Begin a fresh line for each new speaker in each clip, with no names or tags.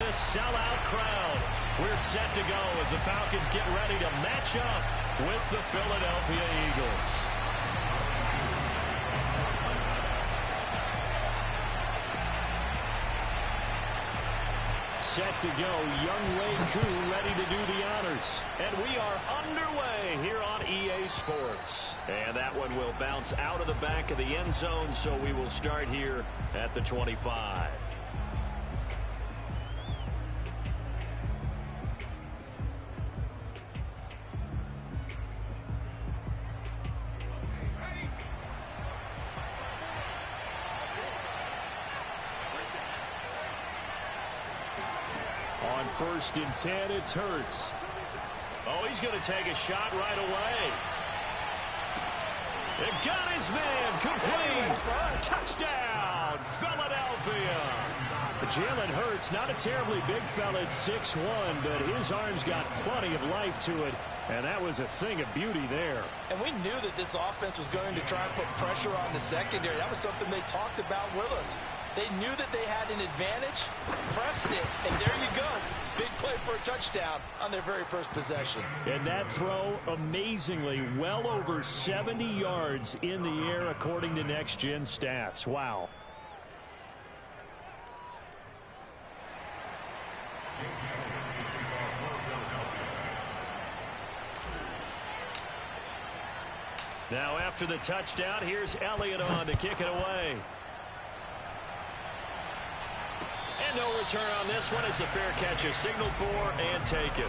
a sellout crowd. We're set to go as the Falcons get ready to match up with the Philadelphia Eagles. Set to go, Younghoe Koo ready to do the honors. And we are underway here on EA Sports. And that one will bounce out of the back of the end zone, so we will start here at the 25. On 1st and 10, it's Hurts. Oh, he's going to take a shot right away. They've got his man, complete. Touchdown, Philadelphia. Jalen Hurts, not a terribly big fella at 6'1", but his arm's got plenty of life to it, and that was a thing of beauty there.
And we knew that this offense was going to try and put pressure on the secondary. That was something they talked about with us. They knew that they had an advantage, pressed it, and there you go. Big play for a touchdown on their very first possession.
And that throw, amazingly, well over 70 yards in the air according to Next Gen Stats. Wow. Now after the touchdown, here's Elliott on to kick it away. And no return on this one as the fair catch is signaled for and take it.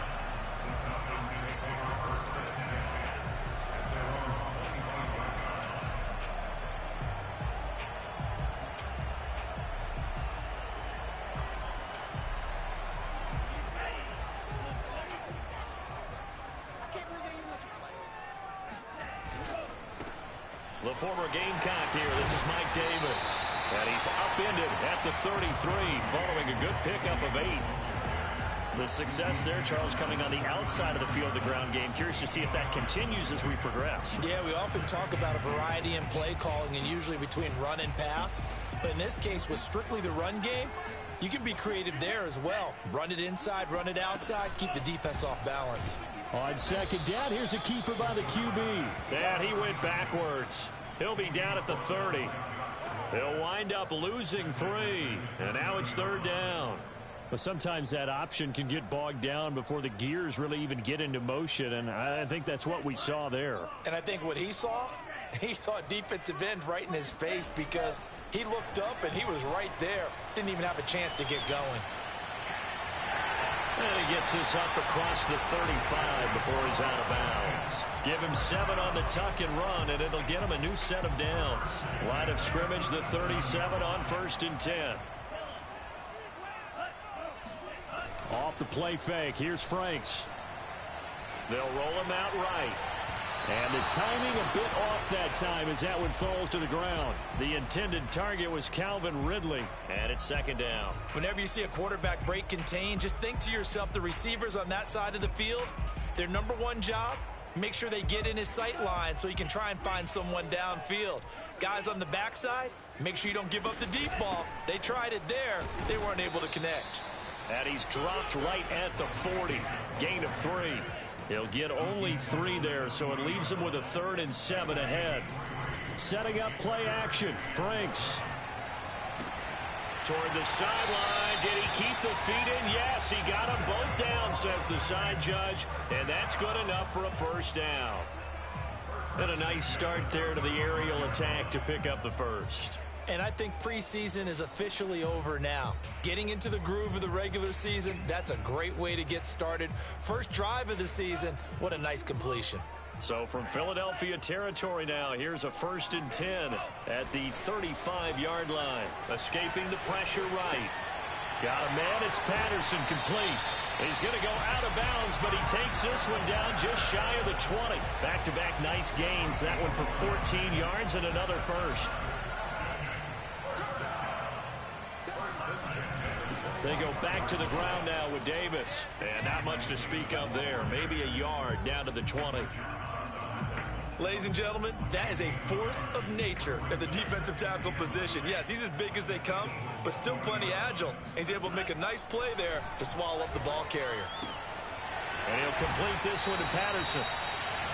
The former Gamecock here. This is Mike Davis. And he's upended at the 33 following a good pickup of 8. The success there, Charles, coming on the outside of the field, the ground game. Curious to see if that continues as we progress.
Yeah, we often talk about a variety in play calling and usually between run and pass. But in this case, with strictly the run game, you can be creative there as well. Run it inside, run it outside, keep the defense off balance.
On 2nd down, here's a keeper by the QB. And he went backwards. He'll be down at the 30. They'll wind up losing 3, and now it's 3rd down. But sometimes that option can get bogged down before the gears really even get into motion, and I think that's what we saw there.
And I think what he saw a defensive end right in his face because he looked up and he was right there. Didn't even have a chance to get going.
And he gets this up across the 35 before he's out of bounds. Give him 7 on the tuck and run, and it'll get him a new set of downs. Line of scrimmage, the 37 on 1st and 10. Off the play fake, here's Franks. They'll roll him out right. And the timing a bit off that time as that one falls to the ground. The intended target was Calvin Ridley, and it's 2nd down.
Whenever you see a quarterback break contain, just think to yourself, the receivers on that side of the field, their number one job, make sure they get in his sight line so he can try and find someone downfield. Guys on the backside, make sure you don't give up the deep ball. They tried it there. They weren't able to connect.
And he's dropped right at the 40. Gain of 3. He'll get only 3 there, so it leaves him with a 3rd and 7 ahead. Setting up play action. Franks. Toward the sideline. Did he keep the feet in? Yes, he got them both down, says the side judge. And that's good enough for a 1st down. And a nice start there to the aerial attack to pick up the 1st.
And I think preseason is officially over now. Getting into the groove of the regular season, that's a great way to get started. First drive of the season, what a nice completion.
So from Philadelphia territory now, here's a 1st and 10 at the 35-yard line. Escaping the pressure right. Got a man, it's Patterson, complete. He's going to go out of bounds, but he takes this one down just shy of the 20. Back-to-back nice gains. That one for 14 yards and another 1st. They go back to the ground now with Davis. And not much to speak of there. Maybe a yard down to the 20.
Ladies and gentlemen, that is a force of nature at the defensive tackle position. Yes, he's as big as they come, but still plenty agile. He's able to make a nice play there to swallow up the ball carrier.
And he'll complete this one to Patterson.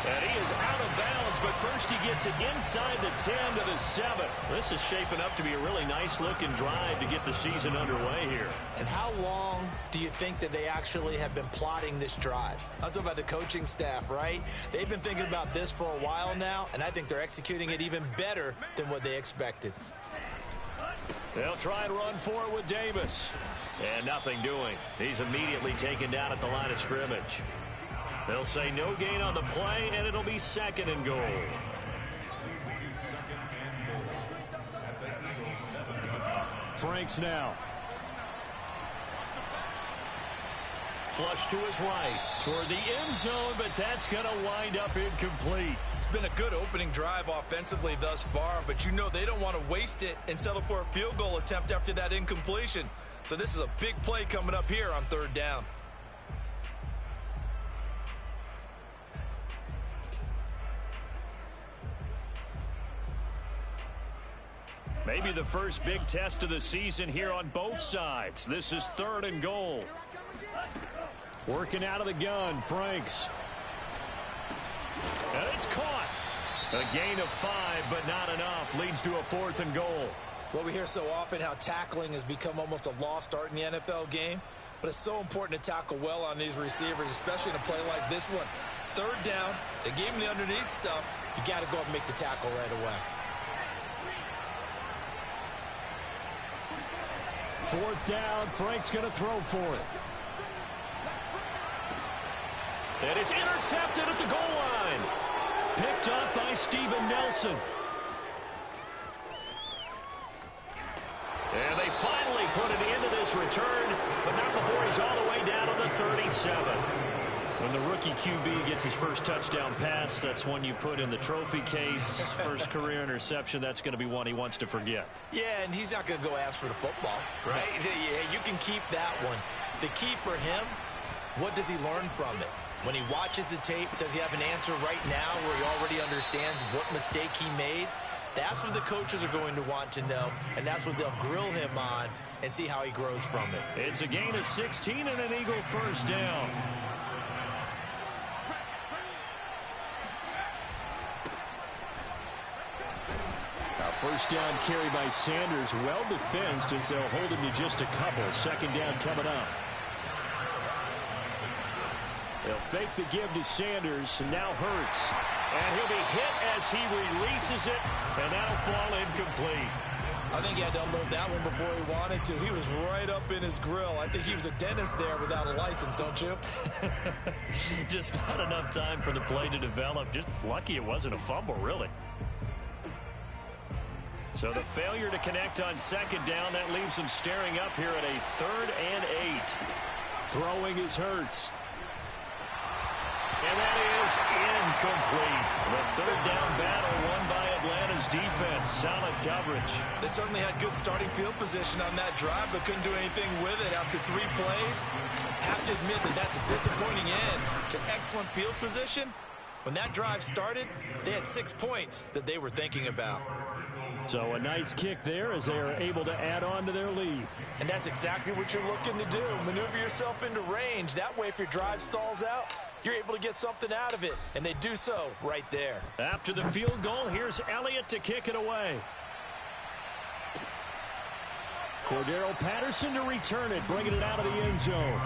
And he is out of bounds, but first he gets it inside the 10 to the 7. This is shaping up to be a really nice-looking drive to get the season underway here.
And how long do you think that they actually have been plotting this drive? I'm talking about the coaching staff, right? They've been thinking about this for a while now, and I think they're executing it even better than what they expected.
They'll try and run for it with Davis. And nothing doing. He's immediately taken down at the line of scrimmage. They'll say no gain on the play, and it'll be 2nd and goal. Franks now. Flush to his right toward the end zone, but that's going to wind up incomplete.
It's been a good opening drive offensively thus far, but you know they don't want to waste it and settle for a field goal attempt after that incompletion. So this is a big play coming up here on 3rd down.
Maybe the first big test of the season here on both sides. This is 3rd and goal. Working out of the gun, Franks. And it's caught. A gain of 5, but not enough. Leads to a 4th and goal.
Well, we hear so often how tackling has become almost a lost art in the NFL game. But it's so important to tackle well on these receivers, especially in a play like this one. 3rd down, they gave him the underneath stuff. You got to go up and make the tackle right away.
4th down, Frank's going to throw for it. And it's intercepted at the goal line. Picked up by Steven Nelson. And they finally put an end to this return, but not before he's all the way down on the 37. When the rookie QB gets his first touchdown pass, that's one you put in the trophy case. First career interception, that's going to be one he wants to forget.
Yeah, and he's not going to go ask for the football, right? Yeah, you can keep that one. The key for him, what does he learn from it? When he watches the tape, does he have an answer right now where he already understands what mistake he made? That's what the coaches are going to want to know, and that's what they'll grill him on and see how he grows from it.
It's a gain of 16 and an Eagle first down. First down carry by Sanders, well defensed as they'll hold him to just a couple. 2nd down coming up. They'll fake the give to Sanders, and now Hurts. And he'll be hit as he releases it, and that'll fall incomplete.
I think he had to unload that one before he wanted to. He was right up in his grill. I think he was a dentist there without a license, don't you?
Just not enough time for the play to develop. Just lucky it wasn't a fumble, really. So the failure to connect on 2nd down, that leaves them staring up here at a 3rd and 8. Throwing is Hurts. And that is incomplete. The 3rd down battle won by Atlanta's defense. Solid coverage.
They certainly had good starting field position on that drive, but couldn't do anything with it after 3 plays. Have to admit that that's a disappointing end to excellent field position. When that drive started, they had 6 points that they were thinking about.
So a nice kick there as they are able to add on to their lead.
And that's exactly what you're looking to do. Maneuver yourself into range. That way, if your drive stalls out, you're able to get something out of it. And they do so right there.
After the field goal, here's Elliott to kick it away. Cordero Patterson to return it, bringing it out of the end zone.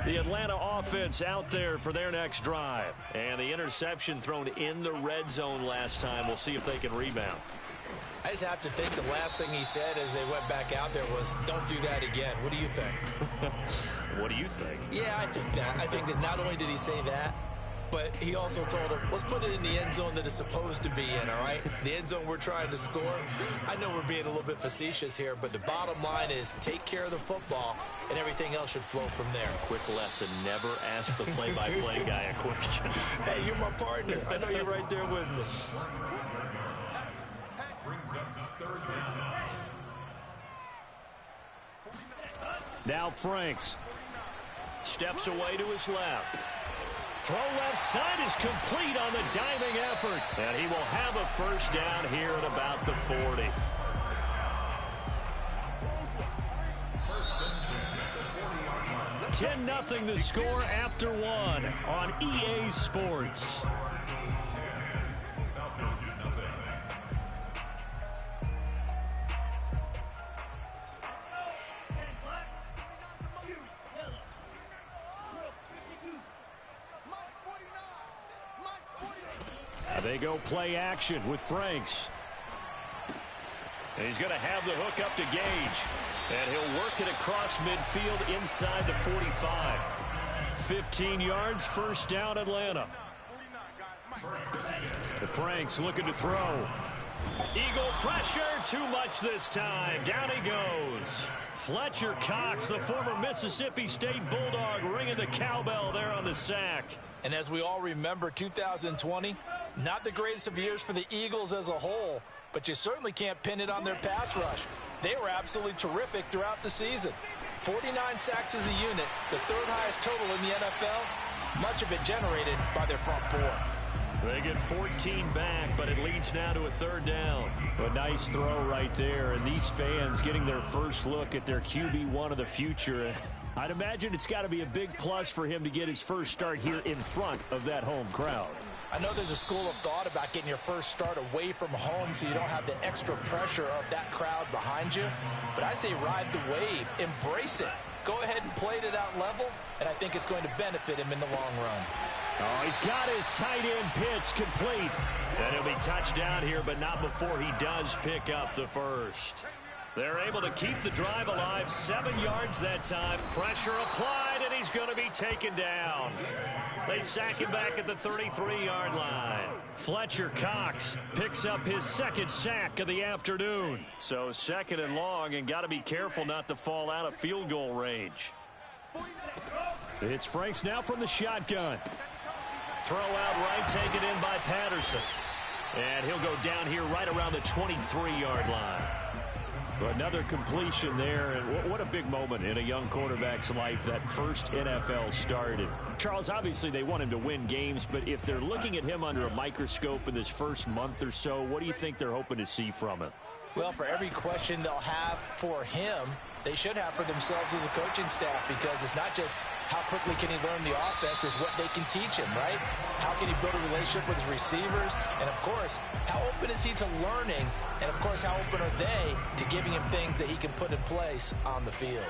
The Atlanta offense out there for their next drive. And the interception thrown in the red zone last time. We'll see if they can rebound.
I just have to think the last thing he said as they went back out there was, don't do that again. What do you think?
What do you think?
Yeah, I think that. I think that not only did he say that, but he also told him, let's put it in the end zone that it's supposed to be in, all right? The end zone we're trying to score. I know we're being a little bit facetious here, but the bottom line is take care of the football, and everything else should flow from there.
Quick lesson, never ask the play-by-play guy a question.
Hey, you're my partner. I know you're right there with me.
Brings up 3rd down.
Now Franks. Steps away to his left. Throw left side is complete on the diving effort. And he will have a first down here at about the 40. First 10-0 the score after one on EA Sports. They go play action with Franks. And he's going to have the hook up to Gage. And he'll work it across midfield inside the 45. 15 yards, first down Atlanta. The Franks looking to throw. Eagle pressure, too much this time. Down he goes. Fletcher Cox, the former Mississippi State Bulldog, ringing the cowbell there on the sack.
And as we all remember, 2020, not the greatest of years for the Eagles as a whole, but you certainly can't pin it on their pass rush. They were absolutely terrific throughout the season. 49 sacks as a unit, the third highest total in the NFL, much of it generated by their front four.
They get 14 back, but it leads now to a third down. A nice throw right there, and these fans getting their first look at their QB1 of the future. I'd imagine it's got to be a big plus for him to get his first start here in front of that home crowd.
I know there's a school of thought about getting your first start away from home so you don't have the extra pressure of that crowd behind you. But I say ride the wave, embrace it. Go ahead and play to that level, and I think it's going to benefit him in the long run.
Oh, he's got his tight end pitch complete. And he'll be touchdown here, but not before he does pick up the first. They're able to keep the drive alive. 7 yards that time. Pressure applied, and he's going to be taken down. They sack him back at the 33-yard line. Fletcher Cox picks up his second sack of the afternoon. So second and long, and got to be careful not to fall out of field goal range. It's Franks now from the shotgun. Throw out right, taken in by Patterson. And he'll go down here right around the 23-yard line. Another completion there, and what a big moment in a young quarterback's life, that first NFL start. And Charles, obviously they want him to win games, but if they're looking at him under a microscope in this first month or so, what do you think they're hoping to see from him?
Well, for every question they'll have for him, they should have for themselves as a coaching staff, because it's not just how quickly can he learn the offense, it's what they can teach him, right? How can he build a relationship with his receivers? And, of course, how open is he to learning? And, of course, how open are they to giving him things that he can put in place on the field?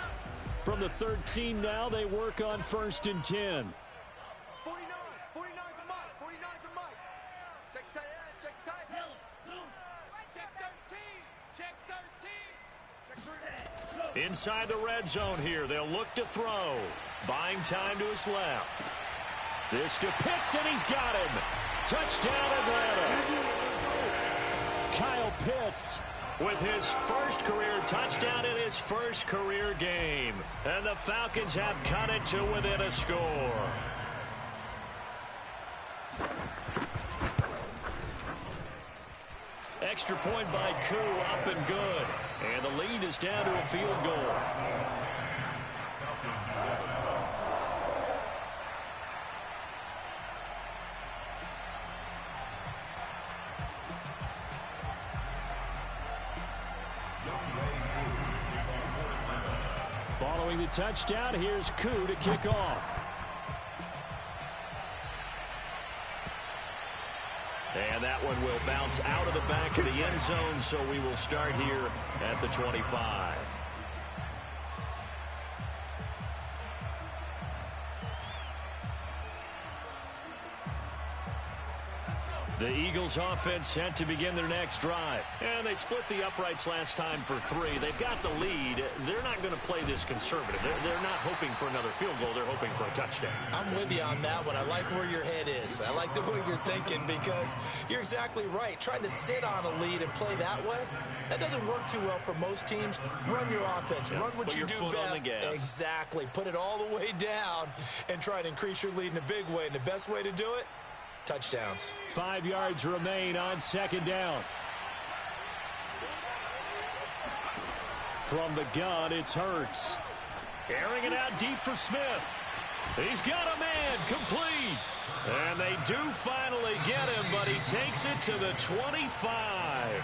From the 13 now, they work on 1st and 10.
49 for Mike, 49 for Mike. Check tight end, check tight. Check 13, check 13. Check 13.
Inside the red zone here, they'll look to throw. Buying time to his left. This to Pitts, and he's got him. Touchdown, Atlanta. Kyle Pitts with his first career touchdown in his first career game. And the Falcons have cut it to within a score. Extra point by Koo, up and good. And the lead is down to a field goal. Following the touchdown, here's Koo to kick off. And that one will bounce out of the back of the end zone, so we will start here at the 25. The Eagles offense set to begin their next drive. And they split the uprights last time for 3. They've got the lead. They're not going to play this conservative. They're not hoping for another field goal. They're hoping for a touchdown.
I'm with you on that one. I like where your head is. I like the way you're thinking, because you're exactly right. Trying to sit on a lead and play that way, that doesn't work too well for most teams. Run your offense. Run what you do best. Exactly. Put it all the way down and try to increase your lead in a big way. And the best way to do it, touchdowns.
5 yards remain on 2nd down. From the gun, it's Hurts. Airing it out deep for Smith. He's got a man, complete. And they do finally get him, but he takes it to the 25.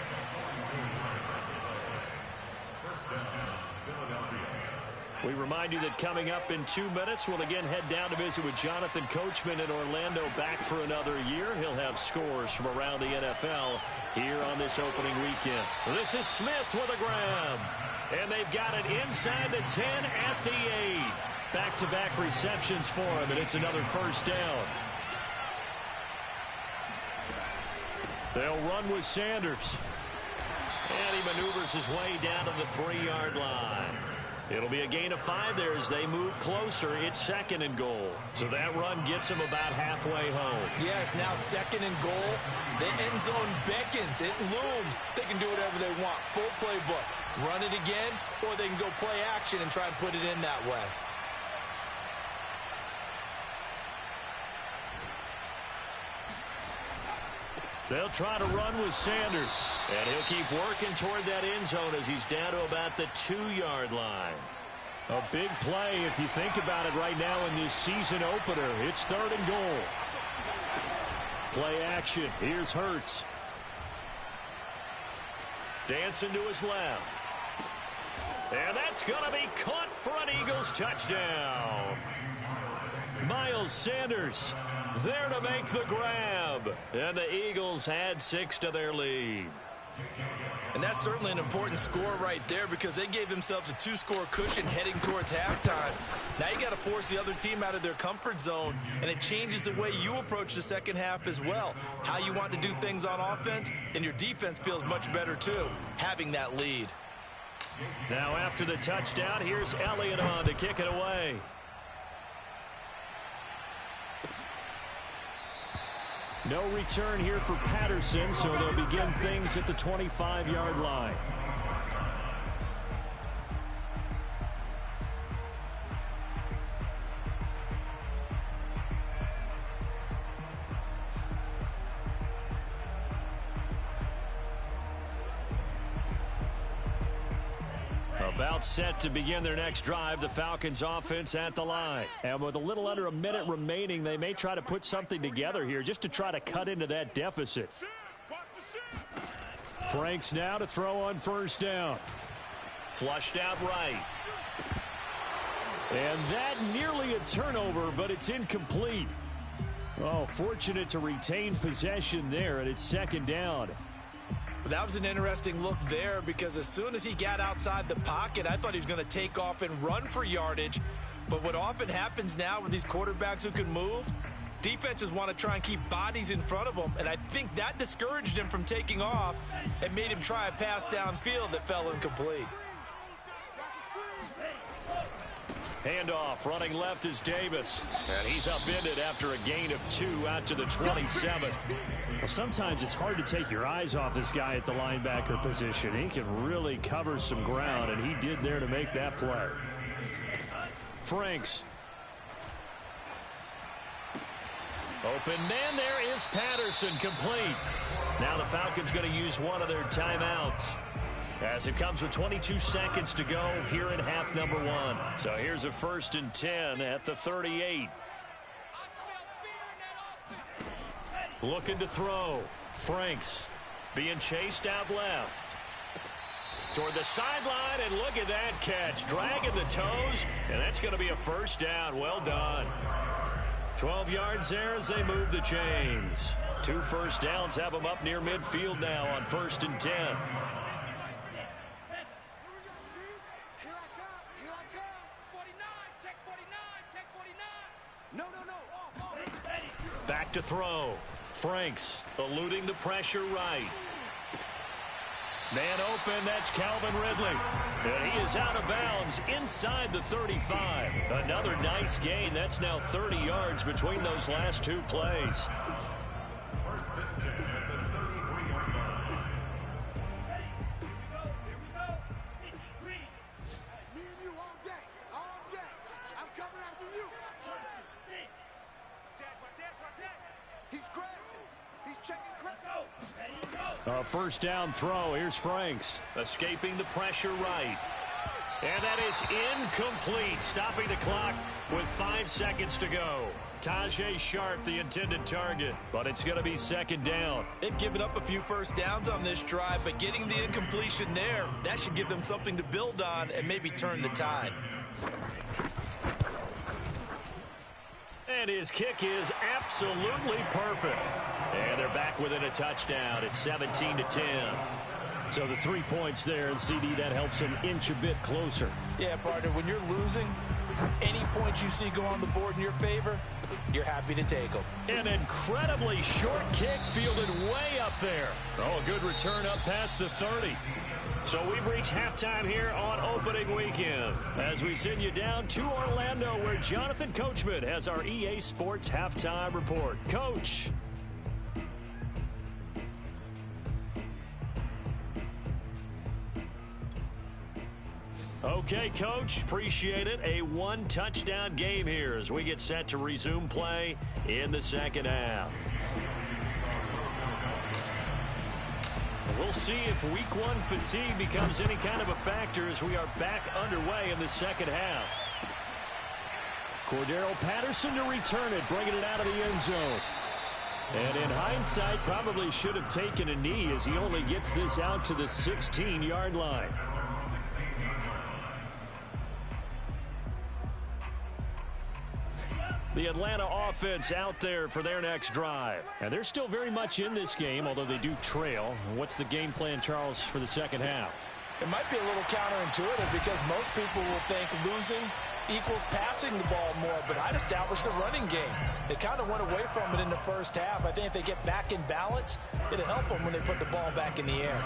We remind you that coming up in 2 minutes, we'll again head down to visit with Jonathan Coachman in Orlando, back for another year. He'll have scores from around the NFL here on this opening weekend. This is Smith with a grab. And they've got it inside the 10 at the 8. Back-to-back receptions for him, and it's another first down. They'll run with Sanders. And he maneuvers his way down to the 3-yard line. It'll be a gain of 5 there as they move closer. It's 2nd and goal. So that run gets them about halfway home.
Yes, now 2nd and goal. The end zone beckons. It looms. They can do whatever they want. Full playbook. Run it again, or they can go play action and try and put it in that way.
They'll try to run with Sanders. And he'll keep working toward that end zone as he's down to about the 2-yard line. A big play if you think about it right now in this season opener. It's 3rd and goal. Play action. Here's Hurts. Dancing to his left. And that's going to be caught for an Eagles touchdown. Miles Sanders there to make the grab. And the Eagles had 6 to their lead.
And that's certainly an important score right there because they gave themselves a 2-score cushion heading towards halftime. Now you got to force the other team out of their comfort zone, and it changes the way you approach the second half as well. How you want to do things on offense, and your defense feels much better too, having that lead.
Now after the touchdown, here's Elliott on to kick it away. No return here for Patterson, so they'll begin things at the 25-yard line. About set to begin their next drive, the Falcons offense at the line. And with a little under a minute remaining, they may try to put something together here just to try to cut into that deficit. Franks now to throw on 1st down. Flushed out right. And that nearly a turnover, but it's incomplete. Oh, fortunate to retain possession there, and it's 2nd down.
That was an interesting look there because as soon as he got outside the pocket, I thought he was going to take off and run for yardage. But what often happens now with these quarterbacks who can move, defenses want to try and keep bodies in front of them, and I think that discouraged him from taking off and made him try a pass downfield that fell incomplete.
Handoff, running left is Davis. And he's upended after a gain of 2 out to the 27. Well, sometimes it's hard to take your eyes off this guy at the linebacker position. He can really cover some ground, and he did there to make that play. Franks. Open man there is Patterson, complete. Now the Falcons going to use one of their timeouts, as it comes with 22 seconds to go here in half number 1. So here's a 1st and 10 at the 38. Looking to throw. Franks being chased out left. Toward the sideline, and look at that catch. Dragging the toes, and that's going to be a 1st down. Well done. 12 yards there as they move the chains. 2 first downs have them up near midfield now on 1st and 10. Back to throw. Franks eluding the pressure right. Man open, that's Calvin Ridley. And he is out of bounds inside the 35. Another nice gain. That's now 30 yards between those last 2 plays. A 1st down throw. Here's Franks. Escaping the pressure right. And that is incomplete, stopping the clock with 5 seconds to go. Tajae Sharpe, the intended target, but it's going to be second down.
They've given up a few first downs on this drive, but getting the incompletion there, that should give them something to build on and maybe turn the tide.
And his kick is absolutely perfect. And they're back within a touchdown. It's 17-10. So the 3 points there, and CD, that helps him inch a bit closer.
Yeah, partner, when you're losing, any points you see go on the board in your favor, you're happy to take them.
An incredibly short kick fielded way up there. Oh, a good return up past the 30. So we've reached halftime here on opening weekend as we send you down to Orlando where Jonathan Coachman has our EA Sports halftime report. Coach. Okay, Coach, appreciate it. A one-touchdown game here as we get set to resume play in the second half. We'll see if week one fatigue becomes any kind of a factor as we are back underway in the second half. Cordero Patterson to return it, bringing it out of the end zone. And in hindsight, probably should have taken a knee as he only gets this out to the 16-yard line. The Atlanta offense out there for their next drive. And they're still very much in this game, although they do trail. What's the game plan, Charles, for the second half?
It might be a little counterintuitive because most people will think losing equals passing the ball more, but I'd establish the running game. They kind of went away from it in the first half. I think if they get back in balance, it'll help them when they put the ball back in the air.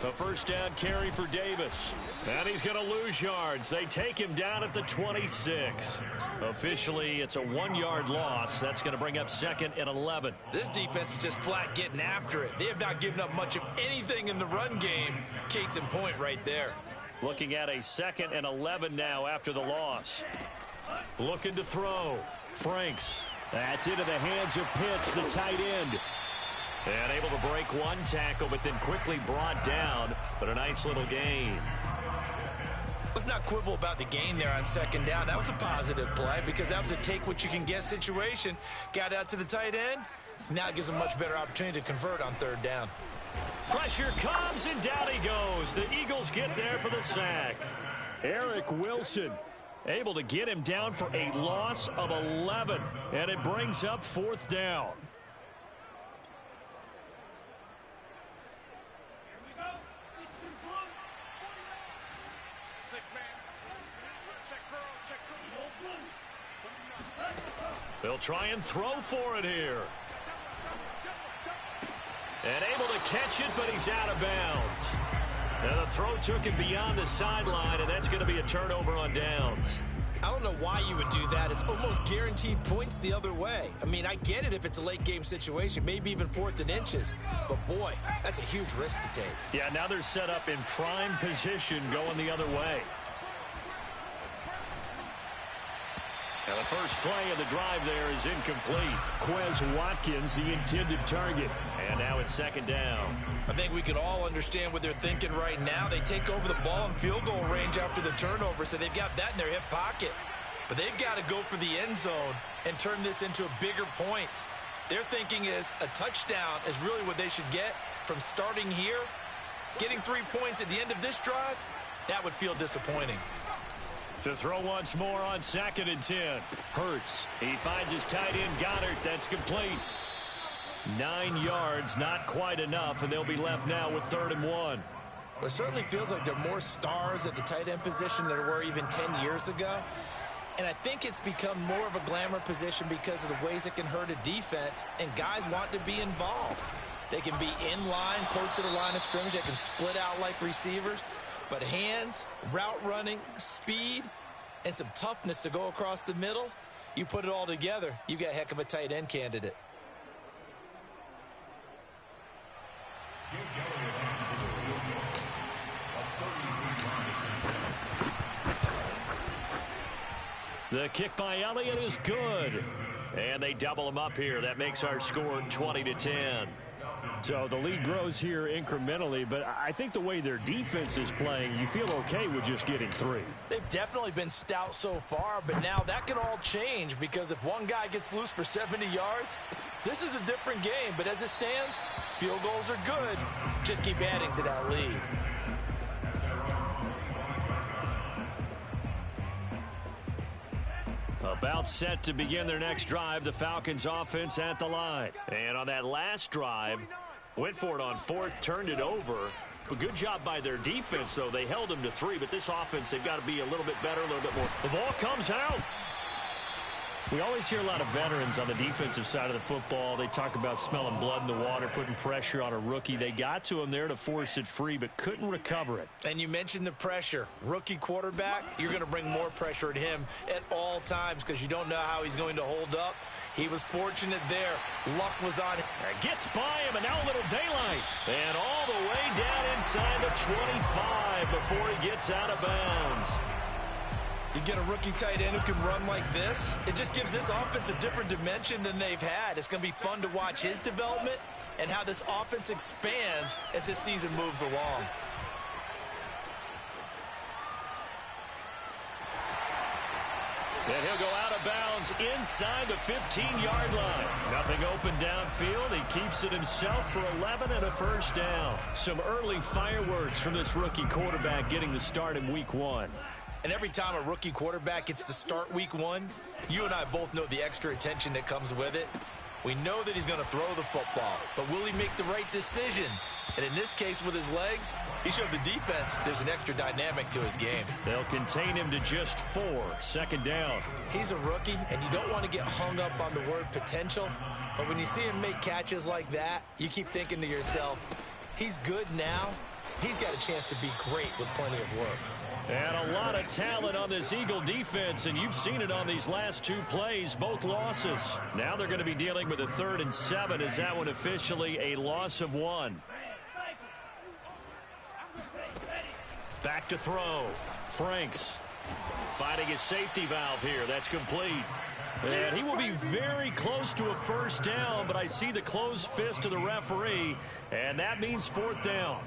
The first down carry for Davis. And he's going to lose yards. They take him down at the 26. Officially, it's a 1-yard loss. That's going to bring up second and 11.
This defense is just flat getting after it. They have not given up much of anything in the run game. Case in point right there.
Looking at a second and 11 now after the loss. Looking to throw. Franks. That's into the hands of Pitts, the tight end. And able to break one tackle, but then quickly brought down. But a nice little gain.
Let's not quibble about the gain there on second down. That was a positive play because that was a take-what-you-can-get situation. Got out to the tight end. Now it gives them a much better opportunity to convert on third down.
Pressure comes, and down he goes. The Eagles get there for the sack. Eric Wilson able to get him down for a loss of 11. And it brings up fourth down. They'll try and throw for it here. And able to catch it, but he's out of bounds. And the throw took him beyond the sideline, and that's going to be a turnover on downs.
I don't know why you would do that. It's almost guaranteed points the other way. I mean, I get it if it's a late-game situation, maybe even fourth and inches. But, boy, that's a huge risk to take.
Yeah, now they're set up in prime position going the other way. Now the first play of the drive there is incomplete. Quez Watkins, the intended target. And now it's second down.
I think we can all understand what they're thinking right now. They take over the ball in field goal range after the turnover, so they've got that in their hip pocket. But they've got to go for the end zone and turn this into bigger points. Their thinking is a touchdown is really what they should get from starting here. Getting 3 points at the end of this drive, that would feel disappointing.
To throw once more on second and 10. Hurts. He finds his tight end Goddard. That's complete. 9 yards, not quite enough, and they'll be left now with 3rd and 1.
Well, it certainly feels like there are more stars at the tight end position than there were even 10 years ago. And I think it's become more of a glamour position because of the ways it can hurt a defense, and guys want to be involved. They can be in line, close to the line of scrimmage. They can split out like receivers. But hands, route running, speed, and some toughness to go across the middle, you put it all together, you got a heck of a tight end candidate.
The kick by Elliott is good. And they double him up here. That makes our score 20-10.
So the lead grows here incrementally, but I think the way their defense is playing, you feel okay with just getting 3.
They've definitely been stout so far, but now that could all change because if one guy gets loose for 70 yards, this is a different game. But as it stands, field goals are good. Just keep adding to that lead.
About set to begin their next drive, the Falcons offense at the line. And on that last drive, went for it on 4th, turned it over. A good job by their defense, though. They held them to 3, but this offense, they've got to be a little bit better, a little bit more. The ball comes out.
We always hear a lot of veterans on the defensive side of the football. They talk about smelling blood in the water, putting pressure on a rookie. They got to him there to force it free, but couldn't recover it.
And you mentioned the pressure. Rookie quarterback, you're going to bring more pressure at him at all times because you don't know how he's going to hold up. He was fortunate there. Luck was on him.
Gets by him, and now a little daylight. And all the way down inside the 25 before he gets out of bounds.
You get a rookie tight end who can run like this, it just gives this offense a different dimension than they've had. It's going to be fun to watch his development and how this offense expands as this season moves along.
And he'll go out of bounds inside the 15-yard line. Nothing open downfield. He keeps it himself for 11 and a first down.
Some early fireworks from this rookie quarterback getting the start in week 1.
And every time a rookie quarterback gets to start week 1, you and I both know the extra attention that comes with it. We know that he's going to throw the football, but will he make the right decisions? And in this case with his legs, he showed the defense there's an extra dynamic to his game.
They'll contain him to just 4. 2nd down.
He's a rookie, and you don't want to get hung up on the word potential, but when you see him make catches like that, you keep thinking to yourself, he's good now. He's got a chance to be great with plenty of work.
And a lot of talent on this Eagle defense, and you've seen it on these last 2 plays, both losses. Now they're going to be dealing with a 3rd and 7. Is that one officially a loss of 1? Back to throw. Franks finding his safety valve here. That's complete. And he will be very close to a first down, but I see the closed fist of the referee, and that means 4th down.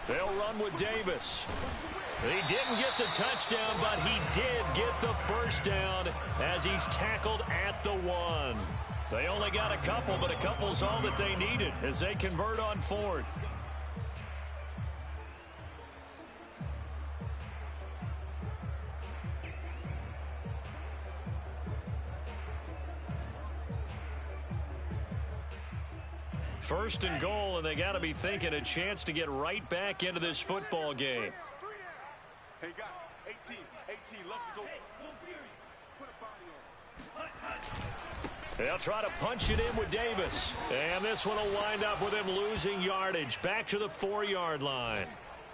They'll run with Davis. He didn't get the touchdown, but he did get the first down as he's tackled at the 1. They only got a couple, but a couple's all that they needed as they convert on 4th. First and goal, and they got to be thinking a chance to get right back into this football game.
Hey, guys, 18 loves to go. Put a body on.
They'll try to punch it in with Davis. And this one will wind up with him losing yardage back to the 4-yard line.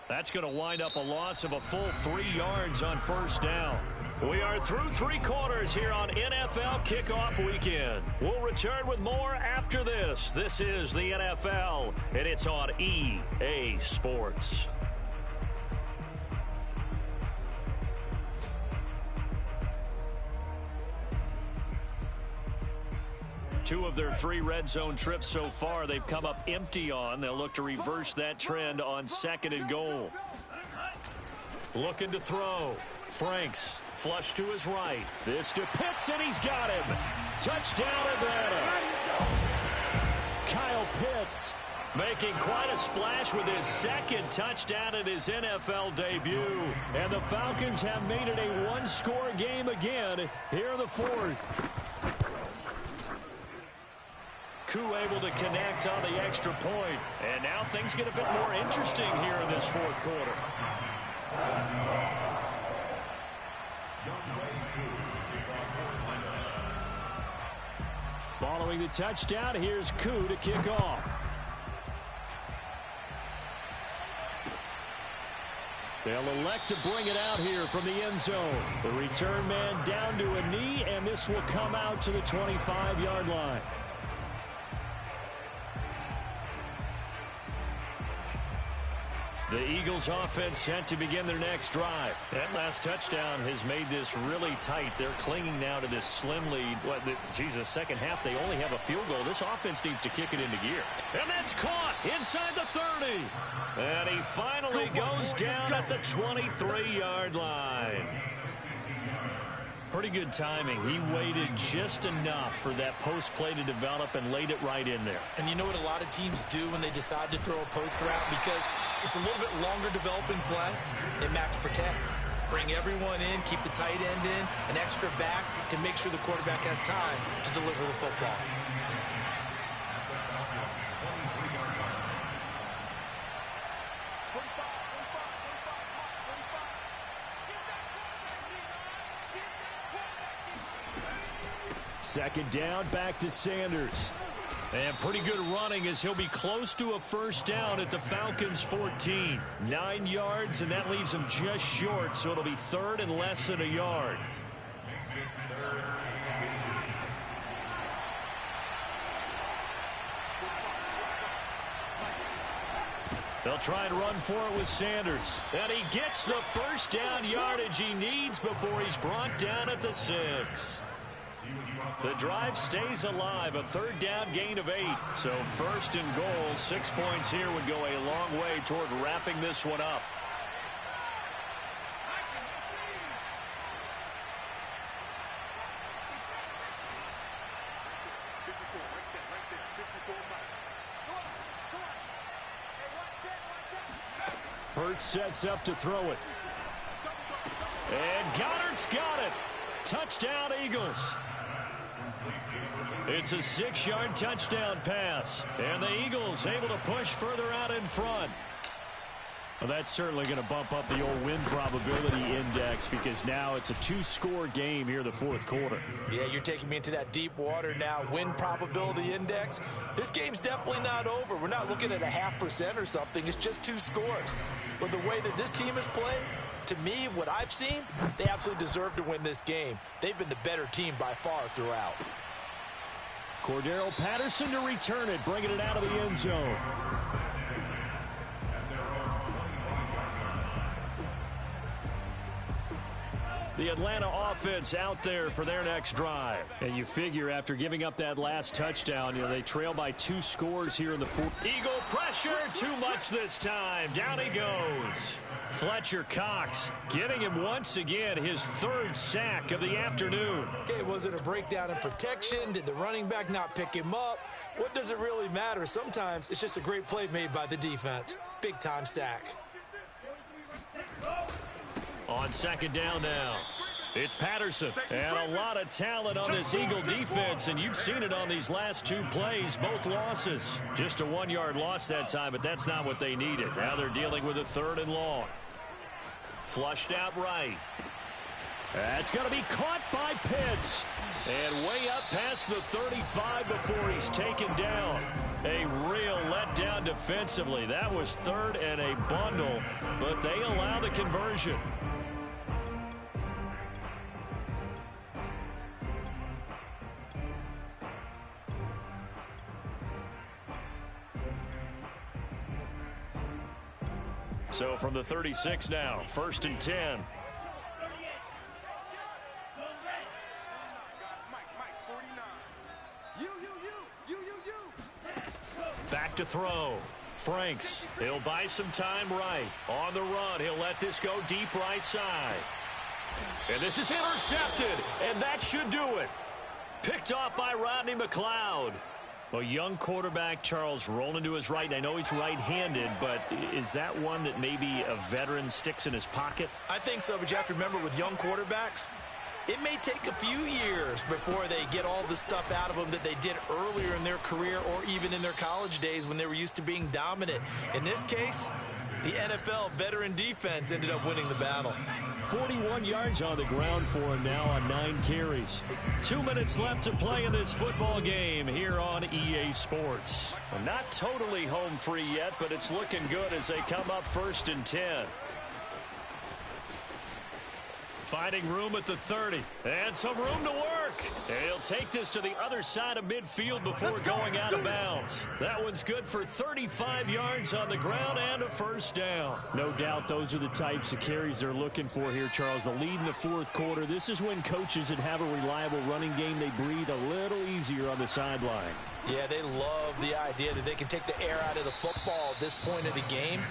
That's going to wind up a loss of a full 3 yards on first down. We are through 3 quarters here on NFL Kickoff Weekend. We'll return with more after this. This is the NFL, and it's on EA Sports. Two of their 3 red zone trips so far, they've come up empty on. They'll look to reverse that trend on 2nd and goal. Looking to throw. Franks, flush to his right. This to Pitts, and he's got him. Touchdown, Atlanta. Kyle Pitts making quite a splash with his 2nd touchdown in his NFL debut. And the Falcons have made it a 1-score game again here in the 4th. Koo able to connect on the extra point. And now things get a bit more interesting here in this 4th quarter.
Following the touchdown, here's Koo to kick off. They'll elect to bring it out here from the end zone. The return man down to a knee, and this will come out to the 25-yard line. The Eagles offense set to begin their next drive. That last touchdown has made this really tight. They're clinging now to this slim lead. Second half, they only have a field goal. This offense needs to kick it into gear. And that's caught inside the 30. And he finally goes down at the 23-yard line. Pretty good timing. He waited just enough for that post play to develop and laid it right in there. And
you know what a lot of teams do when they decide to throw a post route? Because it's a little bit longer developing play. They max protect. Bring everyone in, keep the tight end in, an extra back to make sure the quarterback has time to deliver the football.
Second down, back to Sanders. And pretty good running as he'll be close to a first down at the Falcons' 14. 9 yards, and that leaves him just short, so it'll be third and less than a yard. They'll try and run for it with Sanders. And he gets the first down yardage he needs before he's brought down at the 6. The drive stays alive, a third down gain of 8. So first and goal, 6 points here would go a long way toward wrapping this one up. Hurts sets up to throw it. And Goddard's got it. Touchdown, Eagles. It's a 6-yard touchdown pass. And the Eagles able to push further out in front. Well, that's certainly going to bump up the old win probability index because now it's a 2-score game here in the fourth quarter.
Yeah, you're taking me into that deep water now. Win probability index. This game's definitely not over. We're not looking at a 0.5% or something. It's just 2 scores. But the way that this team has played, to me, what I've seen, they absolutely deserve to win this game. They've been the better team by far throughout.
Cordero Patterson to return it, bringing it out of the end zone. The Atlanta offense out there for their next drive. And you figure after giving up that last touchdown, they trail by 2 scores here in the fourth. Eagle pressure, too much this time. Down he goes. Fletcher Cox getting him once again his 3rd sack of the afternoon.
Okay, was it a breakdown in protection? Did the running back not pick him up? What does it really matter? Sometimes it's just a great play made by the defense. Big-time sack.
On second down now, it's Patterson. And a lot of talent on this Eagle defense, and you've seen it on these last 2 plays, both losses. Just a 1-yard loss that time, but that's not what they needed. Now they're dealing with a 3rd and long. Flushed out right. That's going to be caught by Pitts. And way up past the 35 before he's taken down. A real letdown defensively. That was 3rd and a bundle, but they allow the conversion. So from the 36 now, 1st and 10. Back to throw. Franks. He'll buy some time right. On the run, he'll let this go deep right side. And this is intercepted, and that should do it. Picked off by Rodney McLeod. A young quarterback, Charles, rolling to his right. And I know he's right-handed, but is that one that maybe a veteran sticks in his pocket?
I think so, but you have to remember with young quarterbacks, it may take a few years before they get all the stuff out of them that they did earlier in their career or even in their college days when they were used to being dominant. In this case, The NFL veteran defense ended up winning the battle.
41 yards on the ground for him now on 9 carries. 2 minutes left to play in this football game here on EA Sports. Well, not totally home free yet, but it's looking good as they come up 1st and 10. Finding room at the 30. And some room to work. And he'll take this to the other side of midfield before going out of bounds. That one's good for 35 yards on the ground and a first down. No doubt those are the types of carries they're looking for here, Charles. The lead in the 4th quarter. This is when coaches that have a reliable running game, they breathe a little easier on the sideline.
Yeah, they love the idea that they can take the air out of the football at this point of the game.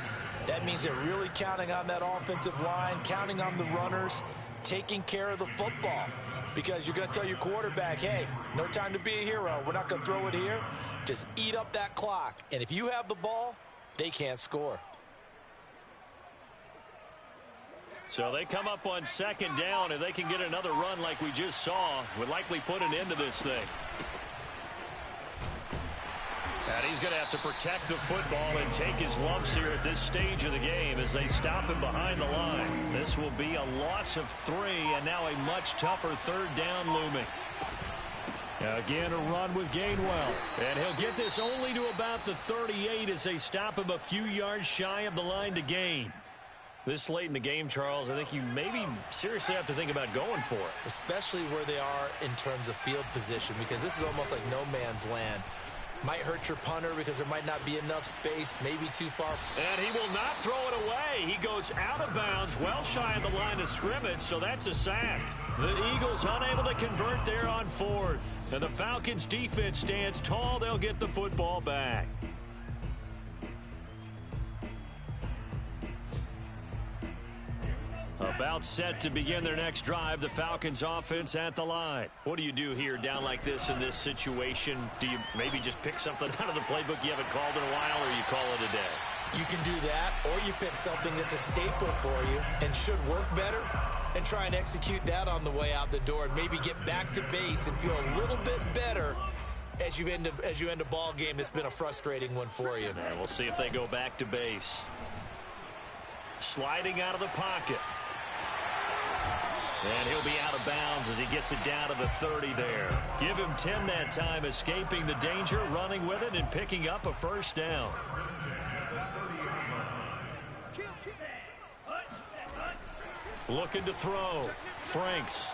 That means they're really counting on that offensive line, counting on the runners, taking care of the football, because you're going to tell your quarterback, hey, no time to be a hero. We're not going to throw it here. Just eat up that clock. And if you have the ball, they can't score.
So they come up on 2nd down. If they can get another run like we just saw, would likely put an end to this thing. And he's going to have to protect the football and take his lumps here at this stage of the game as they stop him behind the line. This will be a loss of 3, and now a much tougher 3rd down looming. Again, a run with Gainwell. And he'll get this only to about the 38 as they stop him a few yards shy of the line to gain. This late in the game, Charles, I think you maybe seriously have to think about going for it.
Especially where they are in terms of field position, because this is almost like no man's land. Might hurt your punter because there might not be enough space, maybe too far.
And he will not throw it away. He goes out of bounds, well shy of the line of scrimmage, so that's a sack. The Eagles unable to convert there on 4th. And the Falcons defense stands tall. They'll get the football back. About set to begin their next drive. The Falcons offense at the line. What do you do here down like this in this situation? Do you maybe just pick something out of the playbook you haven't called in a while, or you call it a day?
You can do that, or you pick something that's a staple for you and should work better and try and execute that on the way out the door and maybe get back to base and feel a little bit better as you end a ball game that's been a frustrating one for you.
And we'll see if they go back to base. Sliding out of the pocket. And he'll be out of bounds as he gets it down to the 30 there. Give him 10 that time, escaping the danger, running with it, and picking up a first down. Looking to throw. Franks.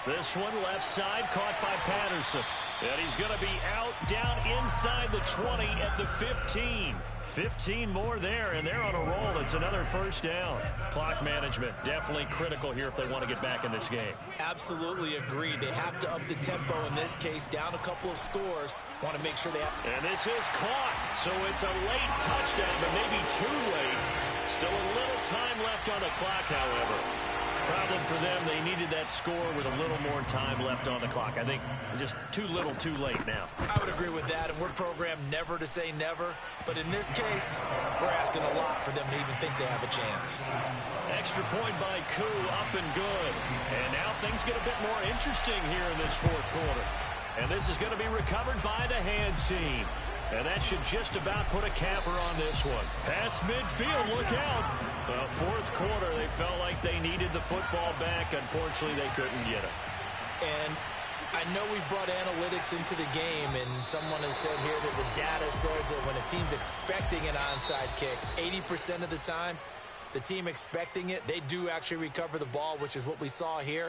This one left side, caught by Patterson. And he's going to be out down inside the 20 at the 15. 15 more there, and they're on a roll. It's another first down. Clock management definitely critical here if they want to get back in this game.
Absolutely agreed. They have to up the tempo in this case, down a couple of scores. Want to make sure they have.
And this is caught, so it's a late touchdown, but maybe too late. Still a little time left on the clock, however. Problem for them, they needed that score with a little more time left on the clock. I think just too little too late now.
I would agree with that, and we're programmed never to say never. But in this case, we're asking a lot for them to even think they have a chance.
Extra point by Koo, up and good. And now things get a bit more interesting here in this 4th quarter. And this is going to be recovered by the Hands team. And that should just about put a capper on this one. Past midfield, look out. 4th quarter, they felt like they needed the football back. Unfortunately, they couldn't get it.
And I know we brought analytics into the game, and someone has said here that the data says that when a team's expecting an onside kick, 80% of the time, the team expecting it, they do actually recover the ball, which is what we saw here.